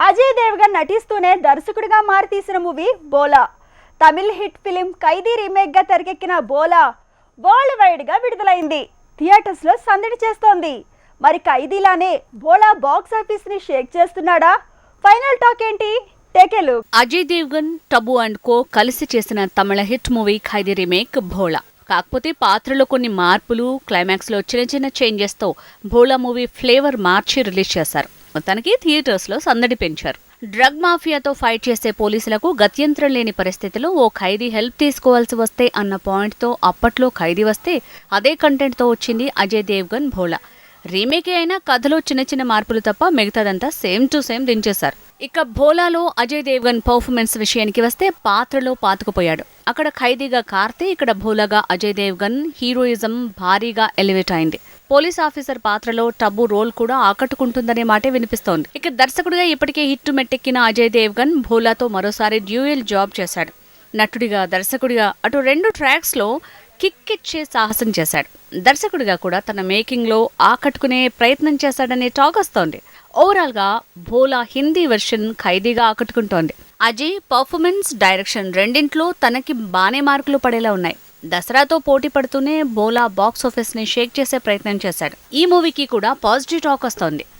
అజయ్ దేవగన్ నటిస్తూనే దర్శకుడిగా మారితీసిన మూవీ బోలా. తమిళ hit film ఖైదీ remake గా తెరకెక్కిన బోలా వరల్డ్ వైడ్ గా విడుదలైంది. థియేటర్స్ లో సందడి చేస్తోంది. మరి ఖైదీలానే బోలా బాక్స్ ఆఫీస్ ని షేక్ చేస్తున్నాడా? ఫైనల్ టాక్ ఏంటి? Take a look. Ajay Devgan, Tabu and co కలిసి చేసిన తమిళ hit movie Khaidi remake Bholaa. కాకపోతే పాత్రలో కొన్ని మార్పులు, క్లైమాక్స్ లో చిన్న చిన్న చేంజెస్ తో బోలా మూవీ ఫ్లేవర్ మార్చి రిలీజ్ చేశారు. మొత్తానికి థియేటర్స్ లో సందడి పెంచారు. డ్రగ్ మాఫియాతో ఫైట్ చేసే పోలీసులకు గత్యంతరం లేని పరిస్థితిలో ఓ ఖైదీ హెల్ప్ తీసుకోవాల్సి వస్తే అన్న పాయింట్ తో అప్పట్లో ఖైదీ వస్తే అదే కంటెంట్ తో వచ్చింది అజయ్ దేవగన్ బోలా. రీమేకే అయినా కథలో చిన్న చిన్న మార్పులు తప్ప మిగతాదంతా సేమ్ టు సేమ్ దించేశారు. ఇక బోలాలో అజయ్ దేవగన్ పర్ఫార్మెన్స్ విషయానికి వస్తే పాత్రలో పాతుకుపోయాడు. అక్కడ ఖైదీగా కార్తీ, ఇక్కడ బోలాగా అజయ్ దేవగన్ హీరోయిజం భారీగా ఎలివేట్ అయింది. పోలీస్ ఆఫీసర్ పాత్రలో టబు రోల్ కూడా ఆకట్టుకుంటుందనే మాటే వినిపిస్తోంది. ఇక దర్శకుడిగా ఇప్పటికే హిట్ మెట్టెక్కిన అజయ్ దేవగన్ బోలాతో మరోసారి డ్యూయల్ జాబ్ చేశాడు. నటుడిగా, దర్శకుడిగా అటు రెండు ట్రాక్స్ లో కిక్ ఇచ్చే సాహసం చేశాడు. దర్శకుడిగా కూడా తన మేకింగ్ లో ఆకట్టుకునే ప్రయత్నం చేశాడనే టాక్ వస్తోంది. ఓవరాల్ గా బోలా హిందీ వెర్షన్ ఖైదీగా ఆకట్టుకుంటోంది. అజయ్ పర్ఫార్మెన్స్, డైరెక్షన్ రెండింట్లో తనకి బానే మార్కులు పడేలా ఉన్నాయి. దసరాతో పోటీ పడుతూనే బోలా బాక్స్ ఆఫీస్ ని షేక్ చేసే ప్రయత్నం చేశాడు. ఈ మూవీకి కూడా పాజిటివ్ టాక్ వస్తోంది.